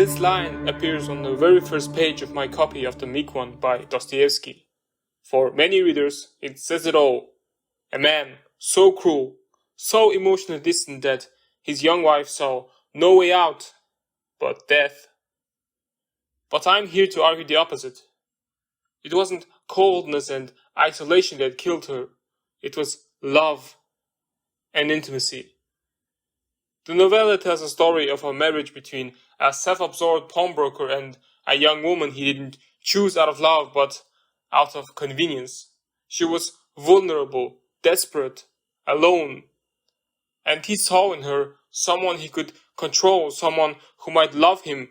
This line appears on the very first page of my copy of The Meek One by Dostoevsky. For many readers, it says it all. A man so cruel, so emotionally distant that his young wife saw no way out but death. But I'm here to argue the opposite. It wasn't coldness and isolation that killed her. It was love and intimacy. The novella tells a story of a marriage between a self-absorbed pawnbroker and a young woman he didn't choose out of love but out of convenience. She was vulnerable, desperate, alone, and he saw in her someone he could control, someone who might love him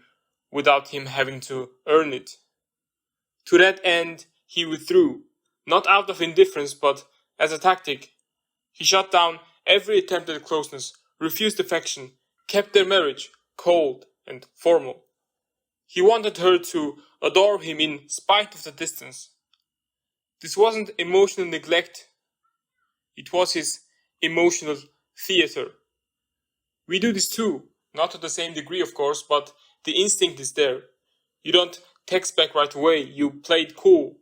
without him having to earn it. To that end, he withdrew, not out of indifference but as a tactic. He shut down every attempt at closeness, refused affection, kept their marriage cold and formal. He wanted her to adore him in spite of the distance. This wasn't emotional neglect. It was his emotional theater. We do this too, not to the same degree of course, but the instinct is there. You don't text back right away, you play it cool.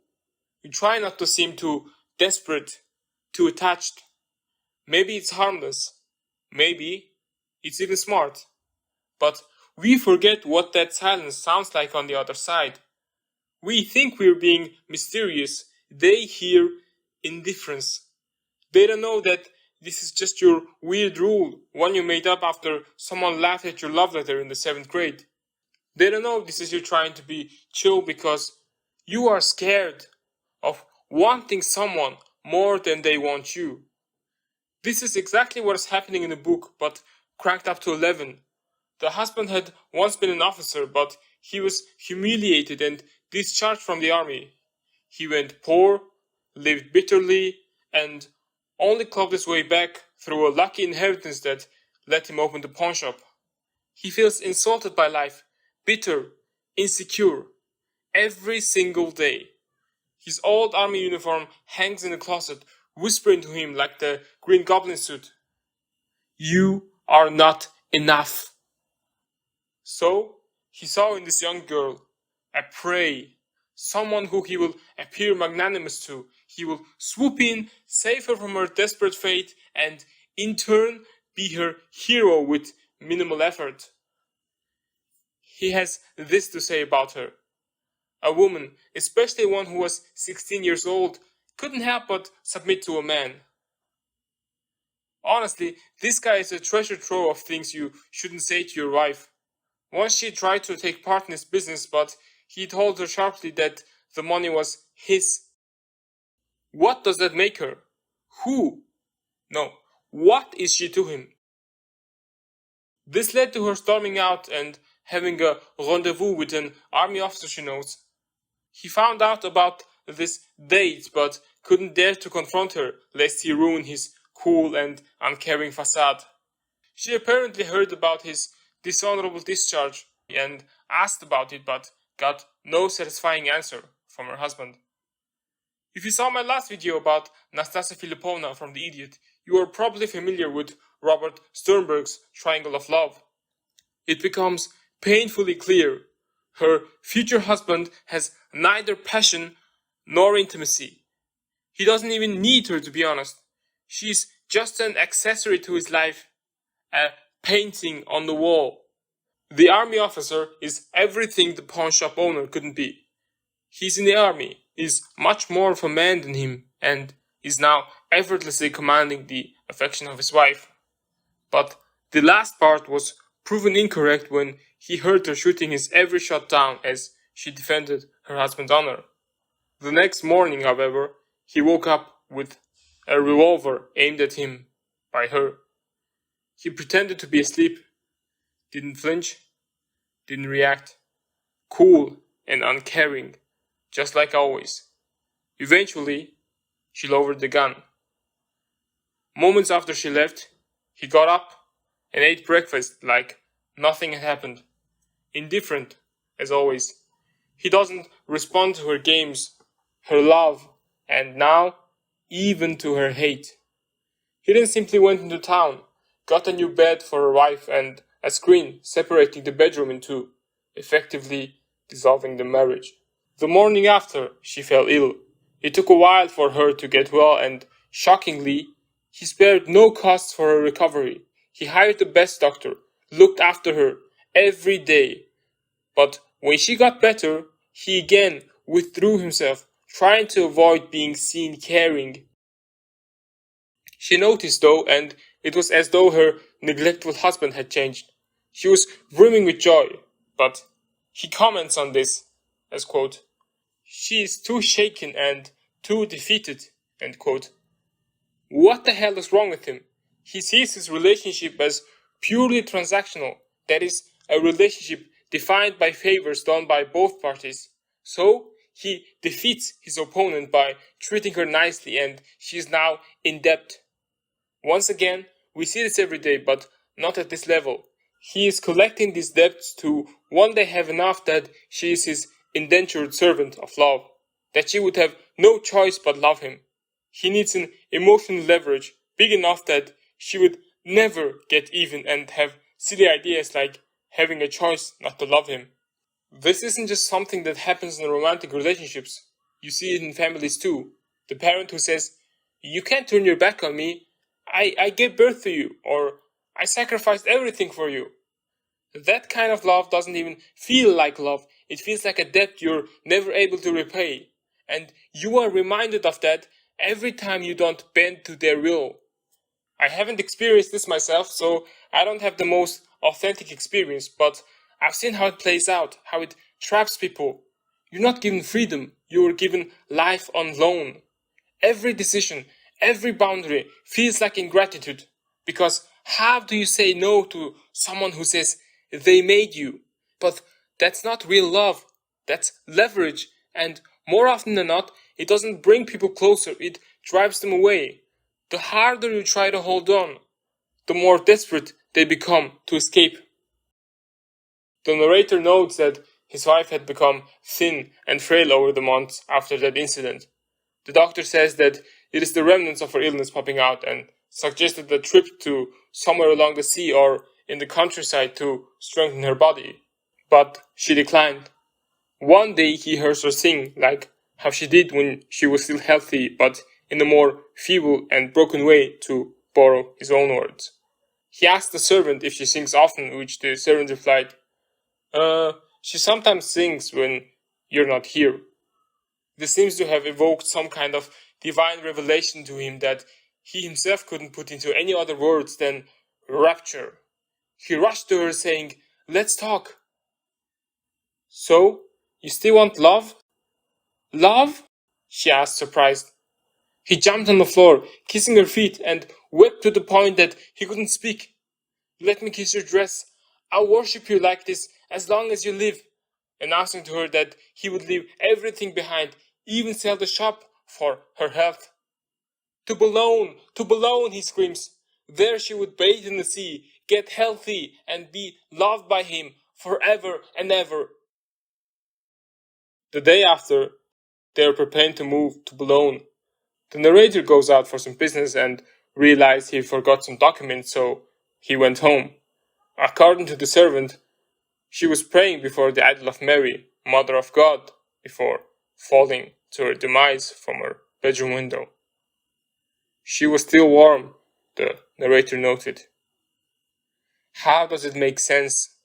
You try not to seem too desperate, too attached. Maybe it's harmless. Maybe it's even smart. But we forget what that silence sounds like on the other side. We think we're being mysterious. They hear indifference. They don't know that this is just your weird rule, one you made up after someone laughed at your love letter in the 7th grade. They don't know this is you trying to be chill because you are scared of wanting someone more than they want you. This is exactly what is happening in the book, but cranked up to 11. The husband had once been an officer, but he was humiliated and discharged from the army. He went poor, lived bitterly, and only clawed his way back through a lucky inheritance that let him open the pawn shop. He feels insulted by life, bitter, insecure, every single day. His old army uniform hangs in the closet, whispering to him like the Green Goblin suit. You are not enough. So, he saw in this young girl a prey, someone who he will appear magnanimous to. He will swoop in, save her from her desperate fate, and in turn be her hero with minimal effort. He has this to say about her. A woman, especially one who was 16 years old, couldn't help but submit to a man. Honestly, this guy is a treasure trove of things you shouldn't say to your wife. Once she tried to take part in his business, but he told her sharply that the money was his. What does that make her? Who? No, what is she to him? This led to her storming out and having a rendezvous with an army officer she knows. He found out about this date but couldn't dare to confront her lest he ruin his cool and uncaring facade. She apparently heard about his dishonorable discharge and asked about it but got no satisfying answer from her husband. If you saw my last video about Nastasia Filipovna from The Idiot, you are probably familiar with Robert Sternberg's Triangle of Love. It becomes painfully clear her future husband has neither passion nor intimacy. He doesn't even need her, to be honest. She's just an accessory to his life, a painting on the wall. The army officer is everything the pawn shop owner couldn't be. He's in the army, is much more of a man than him, and is now effortlessly commanding the affection of his wife. But the last part was proven incorrect when he heard her shooting his every shot down as she defended her husband's honor. The next morning, however, he woke up with a revolver aimed at him by her. He pretended to be asleep, didn't flinch, didn't react. Cool and uncaring, just like always. Eventually, she lowered the gun. Moments after she left, he got up and ate breakfast like nothing had happened. Indifferent, as always. He doesn't respond to her games, her love, and now, even to her hate. He then simply went into town, got a new bed for her wife and a screen separating the bedroom in two. effectively dissolving the marriage. The morning after, she fell ill. It took a while for her to get well, and shockingly, he spared no costs for her recovery. He hired the best doctor, looked after her every day. But when she got better, he again withdrew himself, trying to avoid being seen caring. She noticed though, and it was as though her neglectful husband had changed. She was brimming with joy, but he comments on this as, quote, "She is too shaken and too defeated," end quote. What the hell is wrong with him? He sees his relationship as purely transactional, that is, a relationship defined by favors done by both parties. So, he defeats his opponent by treating her nicely, and she is now in debt. Once again, we see this every day, but not at this level. He is collecting these debts to one day have enough that she is his indentured servant of love, that she would have no choice but love him. He needs an emotional leverage big enough that she would never get even and have silly ideas like having a choice not to love him. This isn't just something that happens in romantic relationships. You see it in families too. The parent who says, "You can't turn your back on me. I gave birth to you," or "I sacrificed everything for you." That kind of love doesn't even feel like love. It feels like a debt you're never able to repay. And you are reminded of that every time you don't bend to their will. I haven't experienced this myself, so I don't have the most authentic experience, but I've seen how it plays out, how it traps people. You're not given freedom, you're given life on loan. Every decision, every boundary feels like ingratitude. Because how do you say no to someone who says they made you? But that's not real love. That's leverage. And more often than not, it doesn't bring people closer. It drives them away. The harder you try to hold on, the more desperate they become to escape. The narrator notes that his wife had become thin and frail over the months after that incident. The doctor says that it is the remnants of her illness popping out and suggested a trip to somewhere along the sea or in the countryside to strengthen her body. But she declined. One day he hears her sing like how she did when she was still healthy, but in a more feeble and broken way, to borrow his own words. He asked the servant if she sings often, which the servant replied, she sometimes sings when you're not here." This seems to have evoked some kind of divine revelation to him that he himself couldn't put into any other words than rapture. He rushed to her saying, "Let's talk." "So, you still want love?" "Love?" she asked, surprised. He jumped on the floor, kissing her feet, and wept to the point that he couldn't speak. "Let me kiss your dress. I'll worship you like this as long as you live," announcing to her that he would leave everything behind, even sell the shop for her health. To Boulogne, he screams. There she would bathe in the sea, get healthy, and be loved by him forever and ever. The day after, they are preparing to move to Boulogne. The narrator goes out for some business and realized he forgot some documents, so he went home. According to the servant, she was praying before the idol of Mary, Mother of God, before falling to her demise from her bedroom window. She was still warm, the narrator noted. How does it make sense?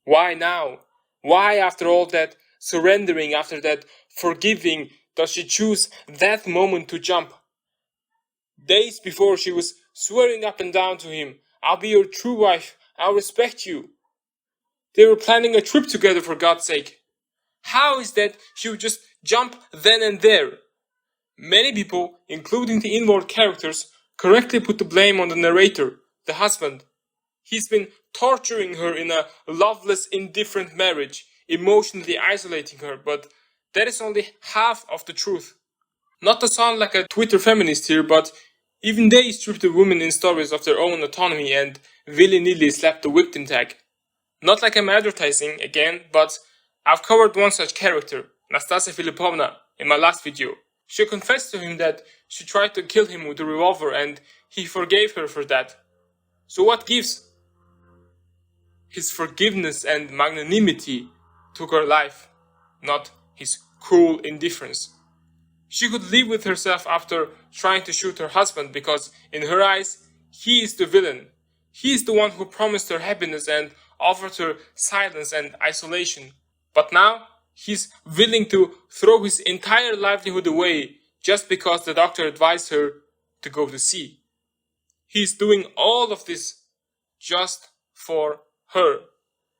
Why now? Why, after all that surrendering, after that forgiving, does she choose that moment to jump? Days before, she was swearing up and down to him, "I'll be your true wife, I'll respect you." They were planning a trip together, for God's sake. How is that she would just jump then and there? Many people, including the inward characters, correctly put the blame on the narrator, the husband. He's been torturing her in a loveless, indifferent marriage, emotionally isolating her, but that is only half of the truth. Not to sound like a Twitter feminist here, but even they strip the women in stories of their own autonomy and willy-nilly slap the victim tag. Not like I'm advertising again, but I've covered one such character, Nastasia Filipovna, in my last video. She confessed to him that she tried to kill him with a revolver and he forgave her for that. So what gives? His forgiveness and magnanimity took her life, not his cruel indifference. She could live with herself after trying to shoot her husband because, in her eyes, he is the villain. He is the one who promised her happiness and offered her silence and isolation. But now, he's willing to throw his entire livelihood away just because the doctor advised her to go to sea. He's doing all of this just for her.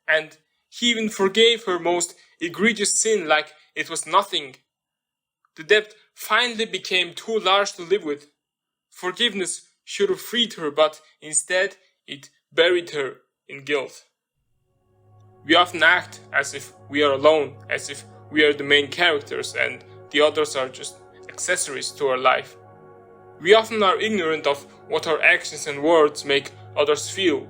And he even forgave her most egregious sin like it was nothing. The debt finally became too large to live with. Forgiveness should have freed her, but instead it buried her in guilt. We often act as if we are alone, as if we are the main characters and the others are just accessories to our life. We often are ignorant of what our actions and words make others feel.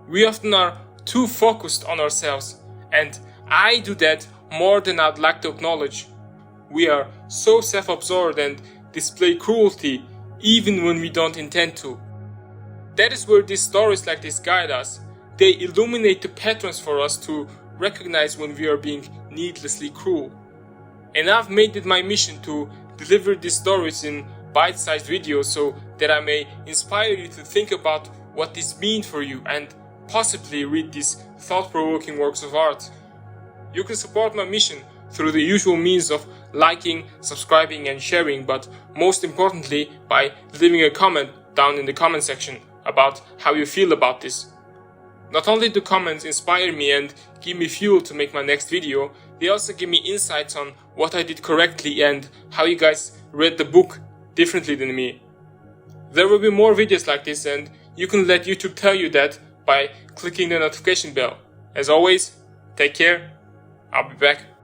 We often are too focused on ourselves, and I do that more than I'd like to acknowledge. We are so self-absorbed and display cruelty even when we don't intend to. That is where these stories like this guide us. They illuminate the patterns for us to recognize when we are being needlessly cruel. And I've made it my mission to deliver these stories in bite-sized videos so that I may inspire you to think about what this means for you and possibly read these thought-provoking works of art. You can support my mission through the usual means of liking, subscribing and sharing, but most importantly by leaving a comment down in the comment section about how you feel about this. Not only do comments inspire me and give me fuel to make my next video, they also give me insights on what I did correctly and how you guys read the book differently than me. There will be more videos like this, and you can let YouTube tell you that by clicking the notification bell. As always, take care. I'll be back.